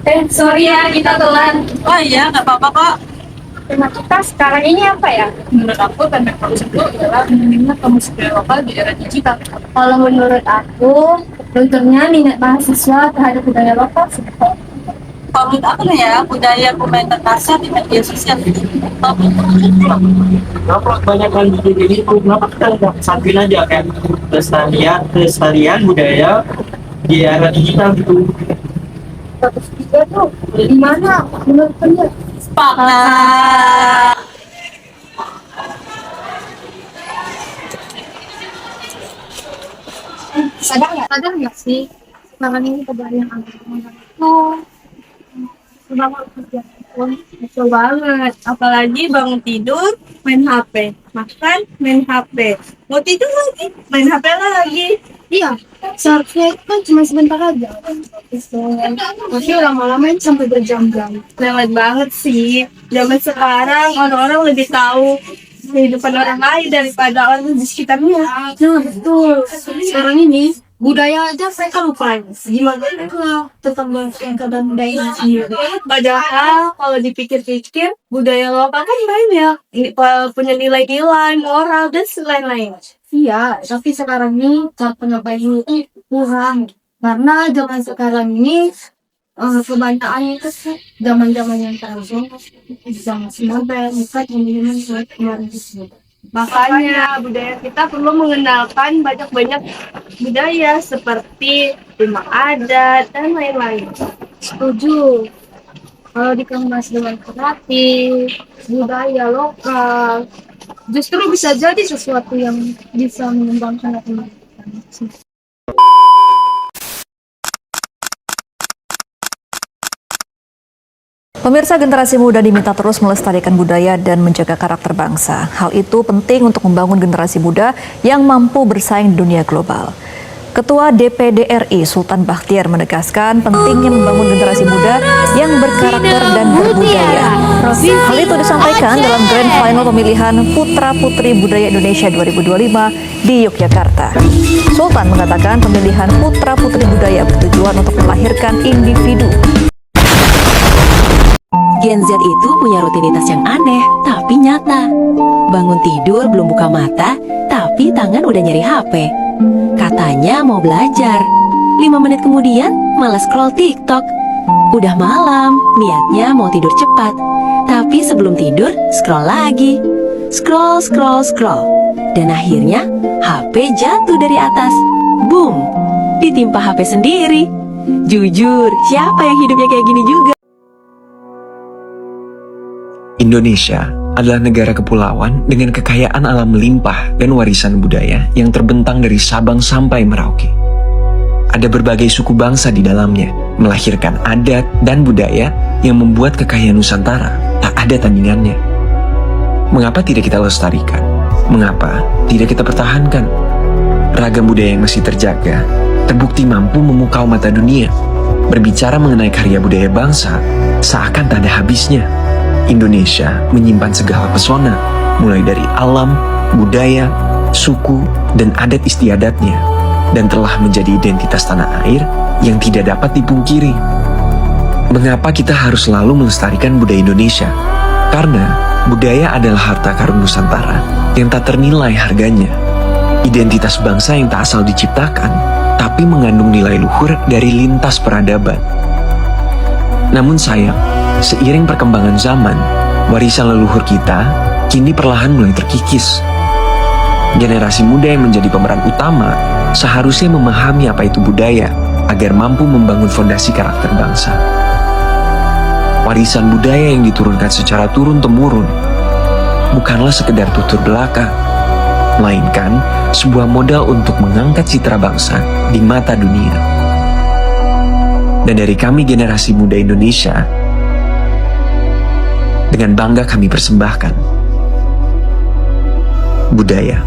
Sorry ya kita telat. Oh iya, nggak apa-apa kok. Tema kita sekarang ini apa ya? Menurut aku, tentang kamus itu adalah minimnya kamus budaya lokal di era digital. Kalau menurut aku, tentunya minat mahasiswa terhadap budaya lokal sih. Kalau menurut aku nih ya, budaya komentar kasar di media sosial. Kenapa banyak kan jadi itu? Kenapa kita nggak satuin aja kan kelestarian budaya di era digital gitu? Status tiga tuh di mana menurut kalian? Sepakat. Sadar nggak sih sekarang ini kebanyakan anak-anak itu semangat kerja pun Betul banget. Apalagi bangun tidur, main HP. Makan, main HP. Mau tidur lagi, main HP lagi. iya seharusnya itu kan cuma sebentar aja tapi lama-lama ini sampai berjam-jam. Lewat banget sih. Zaman sekarang orang-orang lebih tahu kehidupan orang lain daripada orang di sekitarnya. Nah betul, sekarang ini budaya aja mereka lupain. Gimana mereka tetap melestarikan dan budaya sendiri? Padahal kalau dipikir-pikir, budaya lokal kan banyak. Punya nilai-nilai, moral, dan lain-lain. Iya, tapi sekarang ini cara penyampaian itu kurang karena zaman sekarang ini kebanyakan itu sih zaman-zaman yang terlalu zaman mobile bukan yang kemarin itu. Makanya budaya kita perlu mengenalkan banyak-banyak budaya seperti rumah adat dan lain-lain. Setuju. Kalau dikemas dengan kreatif, budaya lokal, justru bisa jadi sesuatu yang bisa mengembangkan atau mengembangkan. Pemirsa, generasi muda diminta terus melestarikan budaya dan menjaga karakter bangsa. Hal itu penting untuk membangun generasi muda yang mampu bersaing di dunia global. Ketua DPD RI Sultan Bakhtiar menegaskan pentingnya membangun generasi muda yang berkarakter dan berbudaya. Hal itu disampaikan dalam Grand Final pemilihan Putra Putri Budaya Indonesia 2025 di Yogyakarta. Sultan mengatakan pemilihan Putra Putri Budaya bertujuan untuk melahirkan individu. Gen Z itu punya rutinitas yang aneh, tapi nyata. Bangun tidur belum buka mata, tapi tangan udah nyari HP. Katanya mau belajar. 5 menit kemudian malah scroll TikTok. Udah malam, niatnya mau tidur cepat. Tapi sebelum tidur, scroll lagi. Scroll, scroll, scroll. Dan akhirnya, HP jatuh dari atas. Boom! Ditimpa HP sendiri. Jujur, siapa yang hidupnya kayak gini juga? Indonesia adalah negara kepulauan dengan kekayaan alam melimpah dan warisan budaya yang terbentang dari Sabang sampai Merauke. Ada berbagai suku bangsa di dalamnya, melahirkan adat dan budaya yang membuat kekayaan Nusantara tak ada tandingannya. Mengapa tidak kita lestarikan? Mengapa tidak kita pertahankan? Ragam budaya yang masih terjaga, terbukti mampu memukau mata dunia. Berbicara mengenai karya budaya bangsa, seakan tak ada habisnya. Indonesia menyimpan segala pesona, mulai dari alam, budaya, suku, dan adat istiadatnya, dan telah menjadi identitas tanah air yang tidak dapat dipungkiri. Mengapa kita harus selalu melestarikan budaya Indonesia? Karena budaya adalah harta karun Nusantara yang tak ternilai harganya. Identitas bangsa yang tak asal diciptakan, tapi mengandung nilai luhur dari lintas peradaban. Namun sayang, seiring perkembangan zaman, warisan leluhur kita kini perlahan mulai terkikis. Generasi muda yang menjadi pemeran utama seharusnya memahami apa itu budaya agar mampu membangun fondasi karakter bangsa. Warisan budaya yang diturunkan secara turun-temurun bukanlah sekedar tutur belaka, melainkan sebuah modal untuk mengangkat citra bangsa di mata dunia. Dan dari kami generasi muda Indonesia, dengan bangga kami persembahkan budaya.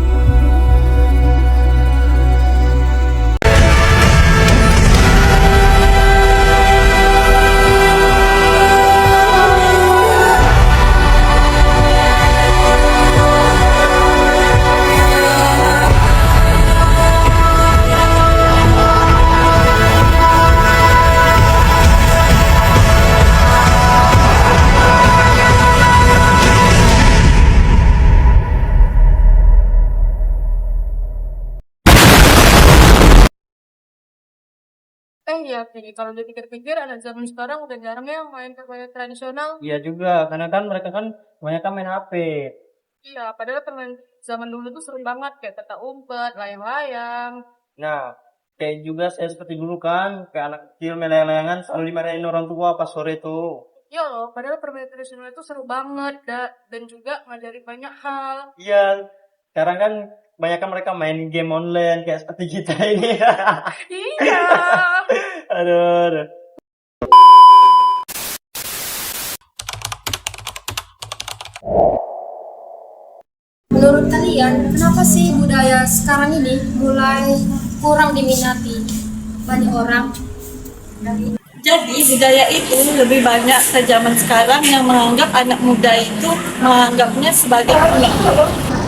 ya, Pi. Kalau dipikir-pikir anak zaman sekarang udah jarang ya main permainan tradisional. Iya juga, karena kan mereka kan kebanyakan main HP. Iya, padahal permainan zaman dulu tuh seru banget kayak petak umpet, layang-layang. Nah, kayak juga saya seperti dulu kan, kayak anak kecil main layang-layangan selalu dimarahin orang tua pas sore tuh. Iya loh, padahal permainan tradisional itu seru banget, dan juga ngajari banyak hal. Iya, sekarang kan kebanyakan mereka main game online kayak seperti kita ini. Iya. Aduh. Menurut kalian, kenapa sih budaya sekarang ini mulai kurang diminati banyak orang? Jadi budaya itu lebih banyak ke zaman sekarang yang menganggap anak muda itu menganggapnya sebagai unik.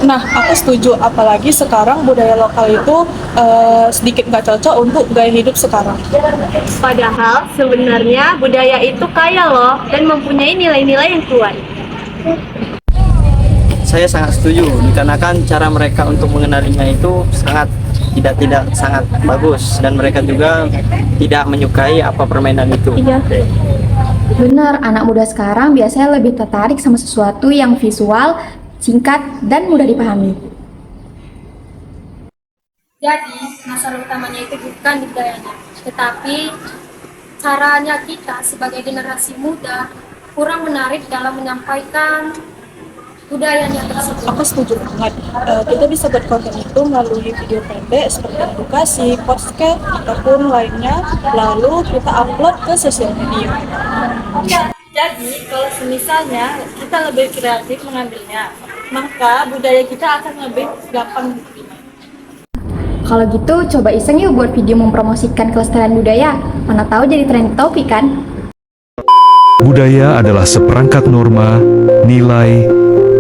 Nah, aku setuju. Apalagi sekarang budaya lokal itu sedikit nggak cocok untuk gaya hidup sekarang. Padahal sebenarnya budaya itu kaya loh dan mempunyai nilai-nilai yang kuat. Saya sangat setuju, dikarenakan cara mereka untuk mengenalinya itu tidak sangat bagus, dan mereka juga tidak menyukai apa permainan itu. Iya, benar. Anak muda sekarang biasanya lebih tertarik sama sesuatu yang visual, singkat, dan mudah dipahami. Jadi, masalah utamanya itu bukan di budayanya, tetapi caranya kita sebagai generasi muda kurang menarik dalam menyampaikan budayanya tersebut. Aku setuju banget. Kita bisa buat konten itu melalui video pendek seperti edukasi, podcast, ataupun lainnya. Lalu kita upload ke sosial media. Jadi, kalau misalnya kita lebih kreatif mengambilnya, maka budaya kita akan lebih gampang diterima. Kalau gitu, coba iseng yuk buat video mempromosikan kelestarian budaya. Mana tahu jadi trending topik kan? Budaya adalah seperangkat norma, nilai,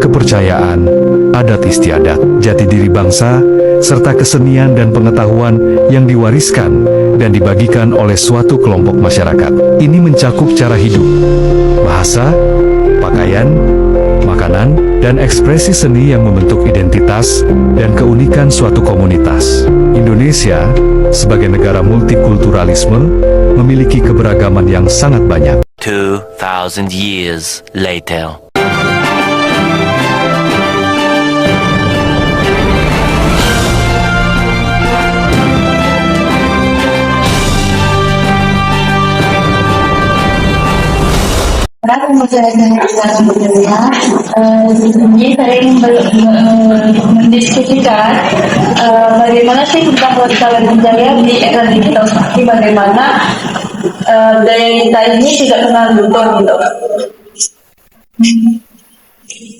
kepercayaan, adat istiadat, jati diri bangsa, serta kesenian dan pengetahuan yang diwariskan dan dibagikan oleh suatu kelompok masyarakat. Ini mencakup cara hidup, bahasa, pakaian, makanan, dan ekspresi seni yang membentuk identitas dan keunikan suatu komunitas. Indonesia, sebagai negara multikulturalisme, memiliki keberagaman yang sangat banyak. 2,000 years later. Di sini sering mendiskusikan bagaimana sih tentang kelestarian budaya di era digital seperti bagaimana budaya kita ini tidak pernah luntur gitu.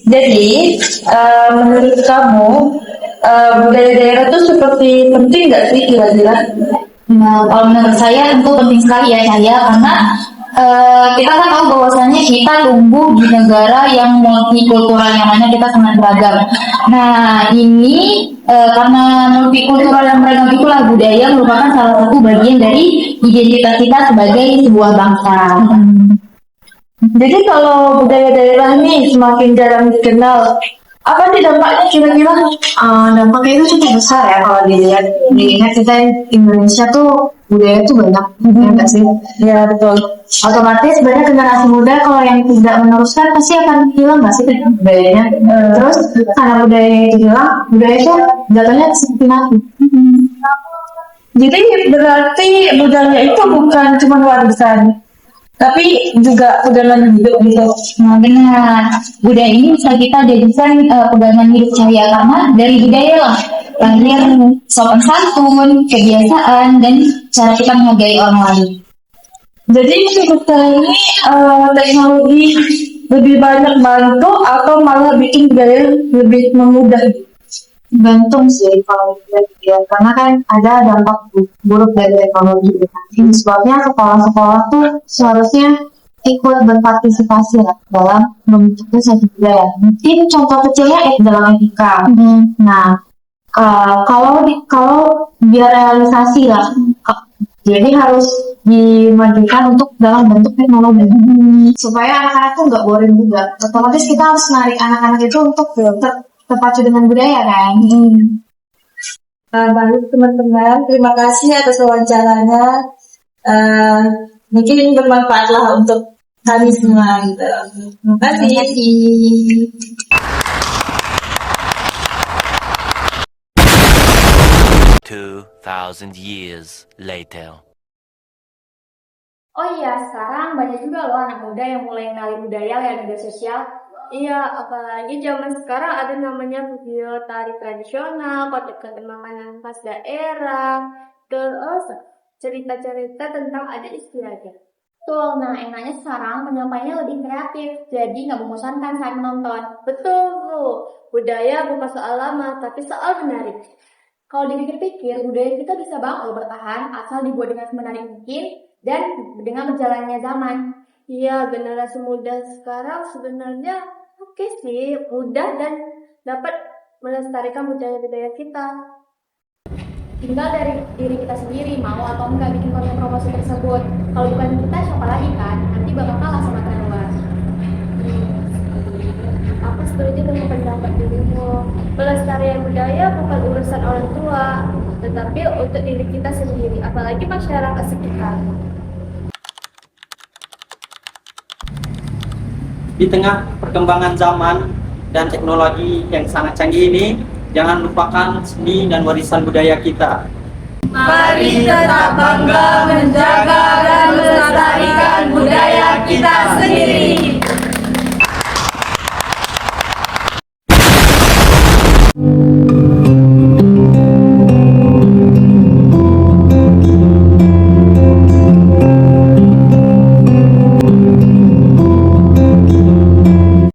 Jadi menurut kamu budaya daerah itu seperti penting nggak sih kira-kira? Nah, kalau menurut saya tentu penting sekali ya Cahaya, karena kita kan tahu bahwasannya kita tumbuh di negara yang multikultural, yang mana kita sangat beragam. Nah, ini karena multikultural yang beragam itulah budaya merupakan salah satu bagian dari identitas kita sebagai sebuah bangsa. Jadi kalau budaya daerah ini semakin jarang dikenal, apa sih dampaknya kira-kira? Dampaknya itu cukup besar ya kalau dilihat. Mengingat kita Indonesia tuh budaya tuh banyak, ya nggak sih? Ya betul. Otomatis banyak generasi muda kalau yang tidak meneruskan pasti akan hilang nggak sih budayanya. Terus karena budaya itu hilang, budaya itu jatuhnya seperti mati. Jadi berarti budaya itu bukan cuma warisan, tapi juga pegangan hidup gitu. Nah benar, budaya ini bisa kita jadikan pegangan hidup Cahaya, karena dari budaya lah lahir sopan santun, kebiasaan, dan cara kita menghargai orang lain. Jadi menurut saya ini teknologi lebih banyak bantu atau malah bikin budaya lebih memudah? Gantung sih kalau ya, karena kan ada dampak buruk dari teknologi. Ini sebabnya sekolah-sekolah tuh seharusnya ikut berpartisipasi lah dalam membentuknya satu budaya. Mungkin contoh kecilnya dalam etika. Nah, kalau biar realisasi lah, jadi harus dimajukan untuk dalam bentuk teknologi supaya anak-anak tuh nggak boring juga. Otomatis kita harus menarik anak-anak itu untuk terpacu dengan budaya kan. Baik teman-teman, terima kasih atas wawancaranya. mungkin bermanfaat lah untuk kami semua gitu. Terima kasih. 2,000 years later. Oh iya, sekarang banyak juga loh anak muda yang mulai kenali budaya lewat media sosial. Iya, apalagi zaman sekarang ada namanya video tari tradisional, konten-konten makanan khas daerah, terus cerita-cerita tentang adat istiadat. Betul, nah enaknya sekarang penyampaiannya lebih kreatif, jadi nggak membosankan saat menonton. Betul, Bu. Budaya bukan soal lama, tapi soal menarik. Kalau dipikir-pikir, budaya kita bisa banget loh bertahan asal dibuat dengan semenarik mungkin dan dengan berjalannya zaman. Iya, generasi muda sekarang sebenarnya oke sih, mudah dan dapat melestarikan budaya-budaya kita. Tinggal dari diri kita sendiri, mau atau enggak bikin konten promosi tersebut. Kalau bukan kita, siapa lagi kan? Nanti bakal kalah sama tren luar. Aku setuju dengan pendapat dirimu. Pelestarian budaya bukan urusan orang tua, tetapi untuk diri kita sendiri, apalagi masyarakat sekitar. Di tengah perkembangan zaman dan teknologi yang sangat canggih ini, jangan lupakan seni dan warisan budaya kita. Mari tetap bangga menjaga dan melestarikan budaya kita sendiri.